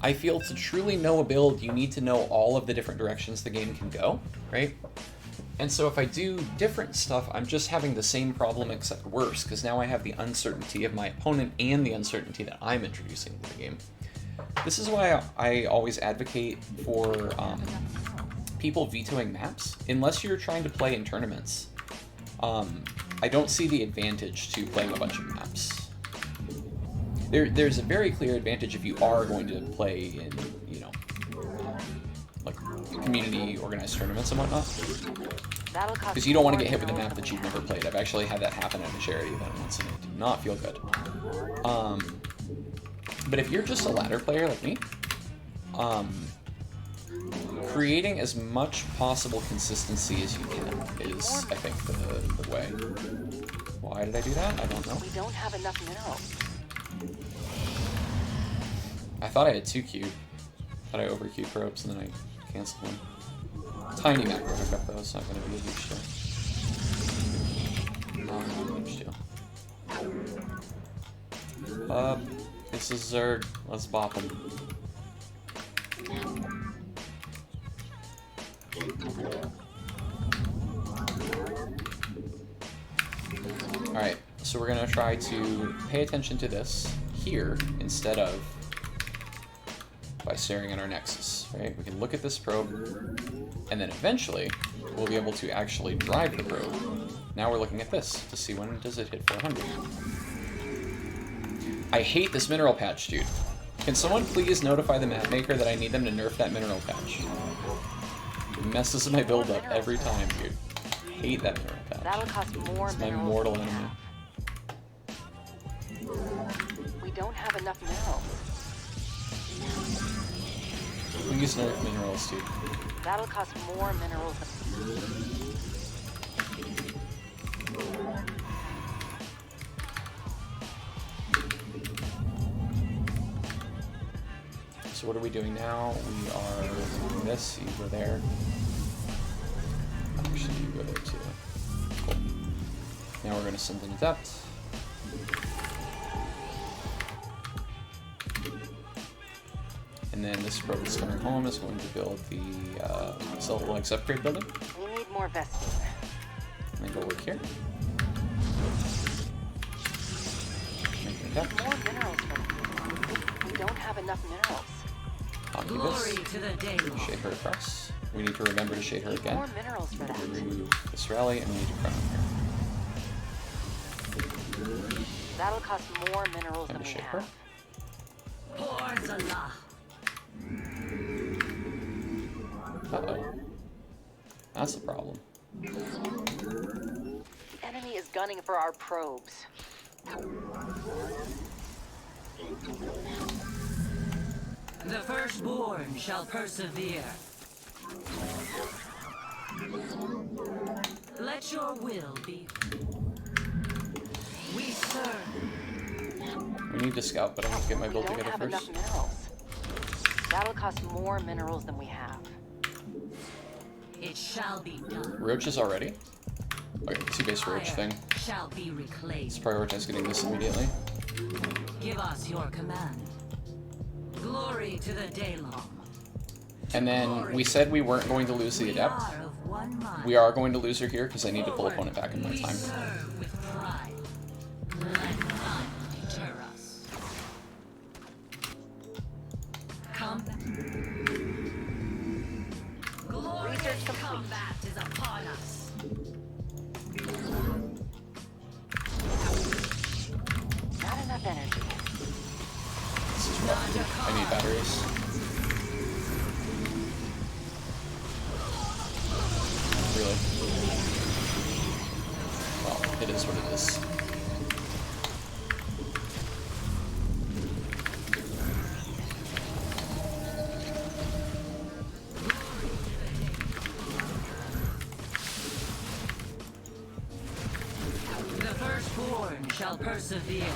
I feel to truly know a build, you need to know all of the different directions the game can go, right? And so if I do different stuff, I'm just having the same problem except worse, because now I have the uncertainty of my opponent and the uncertainty that I'm introducing to the game. This is why I always advocate for people vetoing maps, unless you're trying to play in tournaments. I don't see the advantage to playing a bunch of maps. There's a very clear advantage if you are going to play in, you know, like community organized tournaments and whatnot. Because you don't want to get hit with a map that you've never played. I've actually had that happen at a charity event once and it did not feel good. But if you're just a ladder player like me, creating as much possible consistency as you can is, I think, the way. Why did I do that? I don't know. We don't have enough minerals. I thought I had 2 cube. I thought I over-queued probes and then I canceled one. Tiny macro hookup though, it's not going to be a huge deal. Not a huge deal. This is Zerg. Let's bop him. Alright, so we're going to try to pay attention to this here instead of by staring at our nexus, right? We can look at this probe, and then eventually we'll be able to actually drive the probe. Now we're looking at this to see when does it hit 400. I hate this mineral patch, dude. Can someone please notify the map maker that I need them to nerf that mineral patch? It messes my build up every time, dude. I hate that mineral patch. That'll cost more it's my minerals mortal than we enemy. have. We don't have enough minerals. Please nerf minerals, dude. That'll cost more minerals than... So what are we doing now? We are doing this, you go there. Actually, you go there too. Cool. Now we're going to send an adept. And then this probe that's coming home is going to build the Silver Legs upgrade building. We need more Vespene. And then go work here. Make an adept. More minerals for them. We don't have enough minerals. Copy this. Shade her across. We need to remember to shade her again. More minerals for that. Remove this rally, and we need to crown here. That'll cost more minerals Time than to we shade her. have. Uh-oh. That's a problem. The enemy is gunning for our probes. The firstborn shall persevere. Let your will be. We serve. We need to scout, but I need to get my build We don't together have enough first. minerals. That'll cost more minerals than we have. It shall be done. Roaches already? Okay, 2-base roach thing. Shall be reclaimed. Let's prioritize getting this immediately. Give us your command. Glory to the Daylong. And then we said we weren't going to lose the adept. We are of one mind. We are going to lose her here because I need to pull opponent back in my We time. serve with pride. Let none deter us. Come. Glorious Research complete. combat is upon us. Not enough energy. This is rough. I need batteries. Really? Well, it is what it is. The firstborn shall persevere.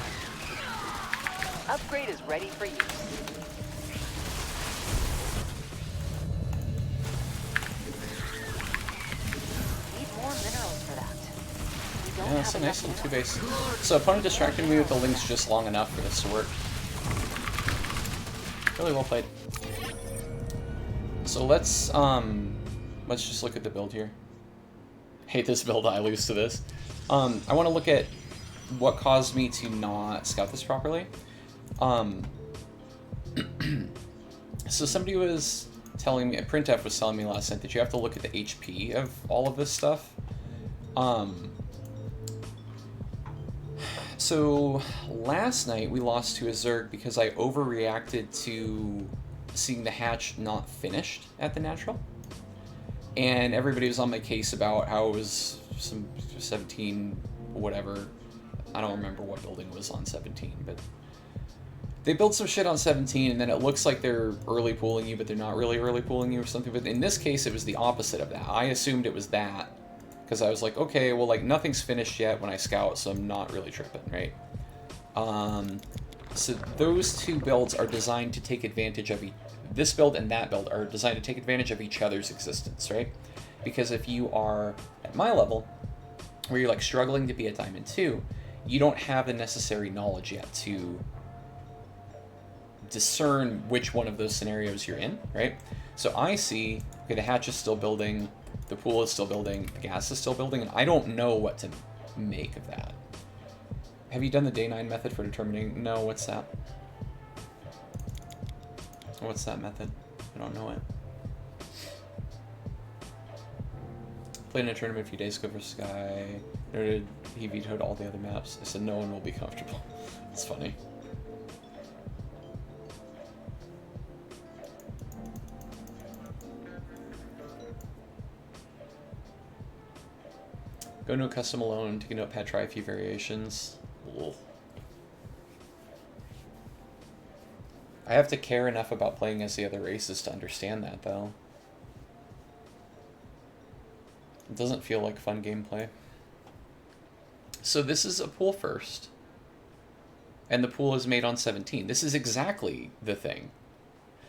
Upgrade is ready for use. Need more minerals for that. We don't Yeah, that's have a nice enough little minerals. 2-base. So opponent distracted me with the links just long enough for this to work. Really well played. So let's just look at the build here. Hate this build, I lose to this. I want to look at what caused me to not scout this properly. So somebody was telling me, Printf was telling me last night that you have to look at the HP of all of this stuff. So last night we lost to a Zerg because I overreacted to seeing the hatch not finished at the natural. And everybody was on my case about how it was some 17 whatever. I don't remember what building was on 17, but they built some shit on 17 and then it looks like they're early pooling you, but they're not really early pooling you or something. But in this case, it was the opposite of that. I assumed it was that because I was like, okay, well, like nothing's finished yet when I scout, so I'm not really tripping, right? So those two builds are designed to take advantage of this build and that build are designed to take advantage of each other's existence, right? Because if you are at my level, where you're like struggling to be at Diamond 2, you don't have the necessary knowledge yet to discern which one of those scenarios you're in, right? So I see, okay, the hatch is still building, the pool is still building, the gas is still building, and I don't know what to make of that. Have you done the day 9 method for determining? No, what's that? What's that method? I don't know it. Played in a tournament a few days ago for Sky. Noted he vetoed all the other maps. I said no one will be comfortable. It's funny. Go to a custom alone, take a notepad, try a few variations. Ugh. I have to care enough about playing as the other races to understand that, though. It doesn't feel like fun gameplay. So this is a pool first. And the pool is made on 17. This is exactly the thing.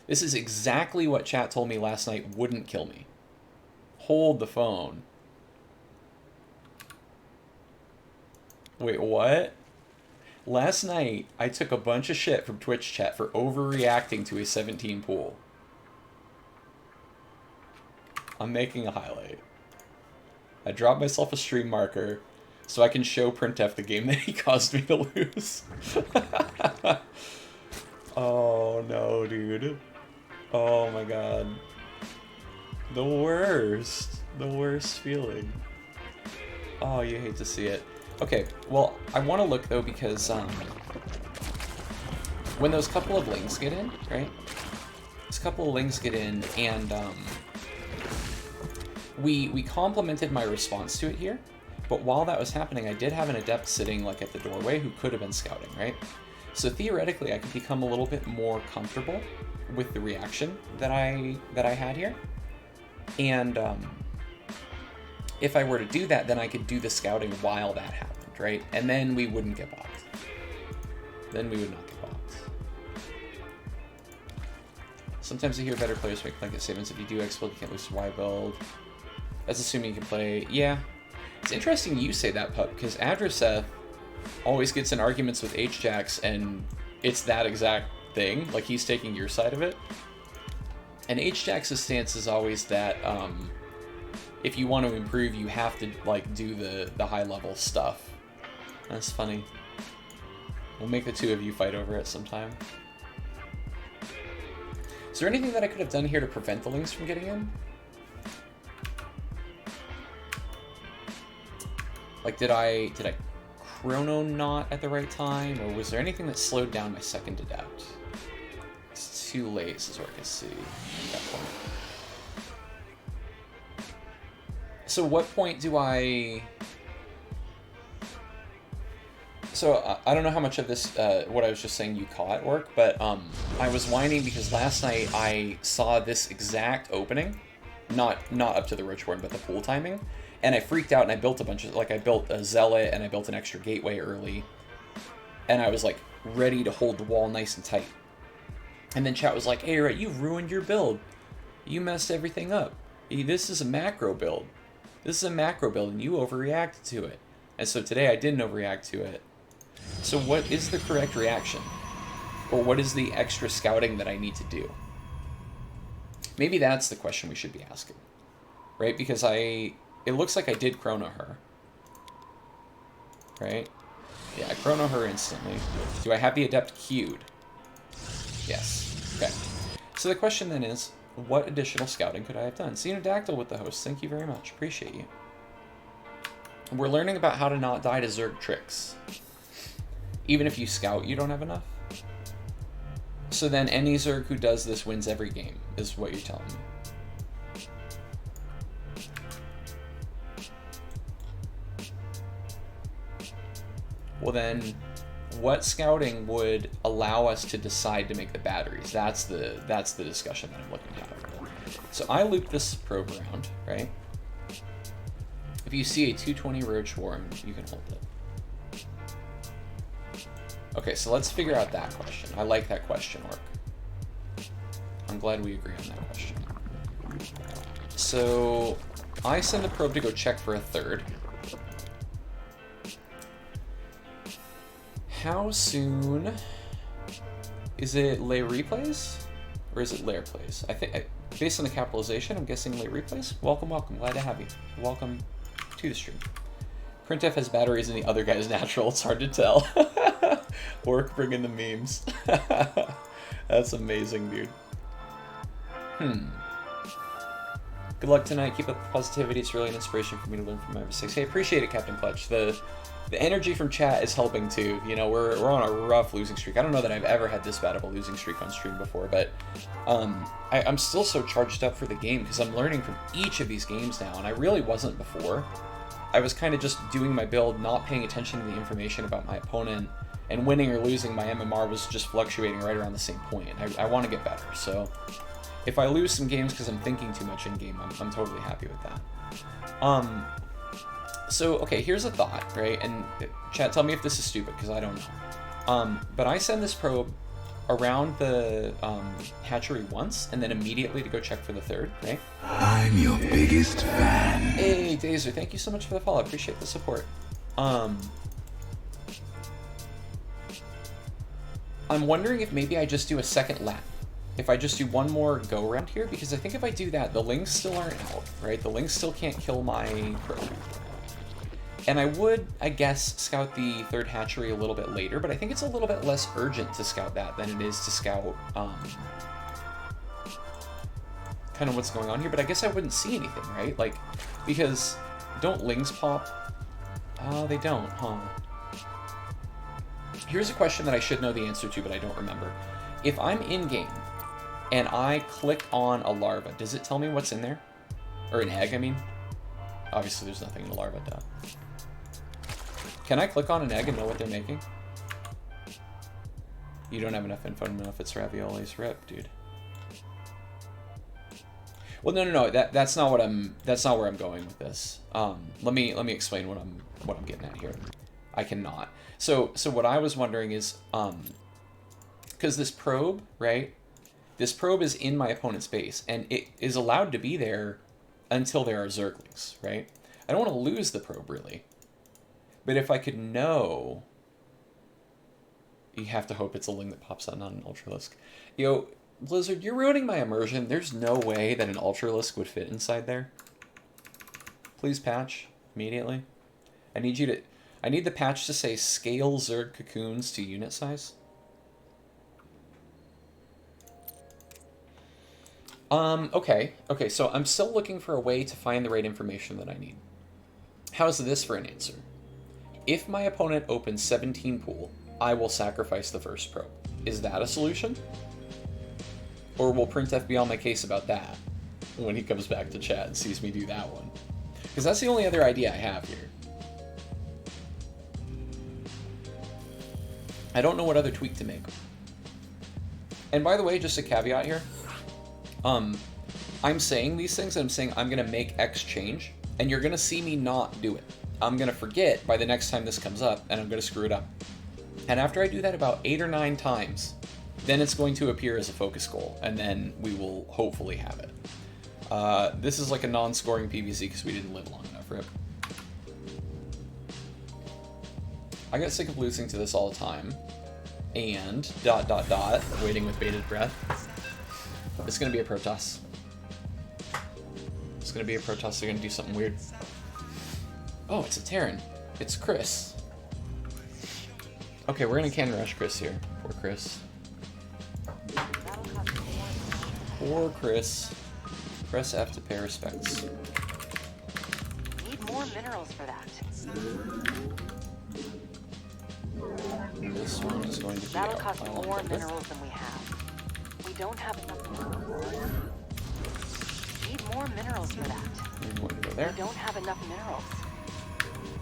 This is exactly what chat told me last night wouldn't kill me. Hold the phone. Wait, what? Last night, I took a bunch of shit from Twitch chat for overreacting to a 17 pool. I'm making a highlight. I dropped myself a stream marker so I can show Printf the game that he caused me to lose. Oh no, dude. Oh my god. The worst. The worst feeling. Oh, you hate to see it. Okay, well, I want to look, though, because when those couple of lings get in, right? Those couple of lings get in, and we complimented my response to it here, but while that was happening, I did have an adept sitting, like, at the doorway who could have been scouting, right? So theoretically, I could become a little bit more comfortable with the reaction that I had here, and if I were to do that, then I could do the scouting while that happened, right? And then we wouldn't get boxed. Then we would not get boxed. Sometimes I hear better players make blanket statements. If you do X build, you can't lose to Y build. That's assuming you can play. Yeah. It's interesting you say that, Pup, because Adraseth always gets in arguments with H-Jax, and it's that exact thing. Like, he's taking your side of it. And H-Jax's stance is always that, if you want to improve, you have to, like, do the high-level stuff. That's funny. We'll make the two of you fight over it sometime. Is there anything that I could have done here to prevent the links from getting in? Like, did I chrono knot at the right time? Or was there anything that slowed down my second adept? It's too late, is what I can see at that point. So what point do I... So I don't know how much of this, what I was just saying you caught work, but I was whining because last night I saw this exact opening, not up to the Richborn, but the pool timing, and I freaked out and I built a bunch of, like I built a Zealot and I built an extra gateway early, and I was like ready to hold the wall nice and tight. And then chat was like, hey, right, you've ruined your build. You messed everything up. This is a macro build. This is a macro build, and you overreacted to it. And so today I didn't overreact to it. So what is the correct reaction? Or what is the extra scouting that I need to do? Maybe that's the question we should be asking. Right? Because it looks like I did chrono her. Right? Yeah, I chrono her instantly. Do I have the adept queued? Yes. Okay. So the question then is, what additional scouting could I have done? Xenodactyl with the host, thank you very much. Appreciate you. We're learning about how to not die to Zerg tricks. Even if you scout, you don't have enough? So then any Zerg who does this wins every game, is what you're telling me. Well then, what scouting would allow us to decide to make the batteries? That's the discussion that I'm looking at. So I loop this probe around, right? If you see a 220 roach worm, you can hold it. Okay, so let's figure out that question. I like that question, Orc. I'm glad we agree on that question. So I send a probe to go check for a third. How soon is it lay replays or is it layer plays? I think based on the capitalization, I'm guessing lay replays. Welcome, welcome. Glad to have you. Welcome to the stream. Printf has batteries and the other guy's natural. It's hard to tell. Orc bringing the memes. That's amazing, dude. Good luck tonight. Keep up the positivity. It's really an inspiration for me to learn from my mistakes. Hey, appreciate it, Captain Clutch. The energy from chat is helping too. You know, we're on a rough losing streak. I don't know that I've ever had this bad of a losing streak on stream before, but I'm still so charged up for the game because I'm learning from each of these games now, and I really wasn't before. I was kind of just doing my build, not paying attention to the information about my opponent, and winning or losing, my MMR was just fluctuating right around the same point. I want to get better, so if I lose some games because I'm thinking too much in game, I'm totally happy with that. So, okay, here's a thought, right? And chat, tell me if this is stupid, because I don't know. But I send this probe around the hatchery once, and then immediately to go check for the third, right? I'm your biggest fan. Hey, Dazer, thank you so much for the follow. I appreciate the support. I'm wondering if maybe I just do a second lap. If I just do one more go around here, because I think if I do that, the lings still aren't out, right? The lings still can't kill my probe. And I would, I guess, scout the third hatchery a little bit later, but I think it's a little bit less urgent to scout that than it is to scout kind of what's going on here. But I guess I wouldn't see anything, right? Like, because don't lings pop? Oh, they don't, huh? Here's a question that I should know the answer to, but I don't remember. If I'm in-game and I click on a larva, does it tell me what's in there? Or an egg, I mean? Obviously, there's nothing in the larva, duh. Can I click on an egg and know what they're making? You don't have enough info to know if it's raviolis. Rip, dude. Well, no. That's not what that's not where I'm going with this. Let me explain what I'm getting at here. I cannot. So what I was wondering is, because this probe, right? This probe is in my opponent's base, and it is allowed to be there until there are Zerglings, right? I don't want to lose the probe, really. But if I could know... You have to hope it's a ling that pops out, not an Ultralisk. Yo, Blizzard, you're ruining my immersion. There's no way that an Ultralisk would fit inside there. Please patch immediately. I need the patch to say scale Zerg cocoons to unit size. Okay, so I'm still looking for a way to find the right information that I need. How's this for an answer? If my opponent opens 17 pool, I will sacrifice the first probe. Is that a solution? Or will Printf be on my case about that when he comes back to chat and sees me do that one? Because that's the only other idea I have here. I don't know what other tweak to make. And by the way, just a caveat here. I'm saying these things, and I'm saying I'm going to make X change, and you're going to see me not do it. I'm going to forget by the next time this comes up, and I'm going to screw it up. And after I do that about 8 or 9 times, then it's going to appear as a focus goal, and then we will hopefully have it. This is like a non-scoring PvZ because we didn't live long enough, right? I got sick of losing to this all the time. And ... waiting with bated breath. It's gonna be a Protoss. It's gonna be a Protoss. They're gonna do something weird. Oh, it's a Terran. It's Chris. Okay, we're gonna cannon rush Chris here. Poor Chris. Poor Chris. Press F to pay respects. Need more minerals for that. This one is going to be That'll out cost by more Elizabeth. minerals than we have. We don't have enough. Need more minerals for that. We're going to go there. We don't have enough minerals.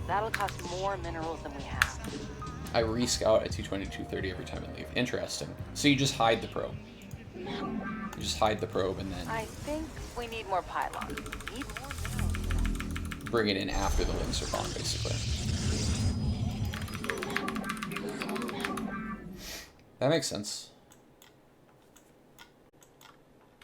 That'll cost more minerals than we have. I re-scout at 220, 230 every time I leave. Interesting. So you just hide the probe. You just hide the probe and then I think we need more pylons. Need more minerals for that. bring it in after the links are gone, basically. That makes sense.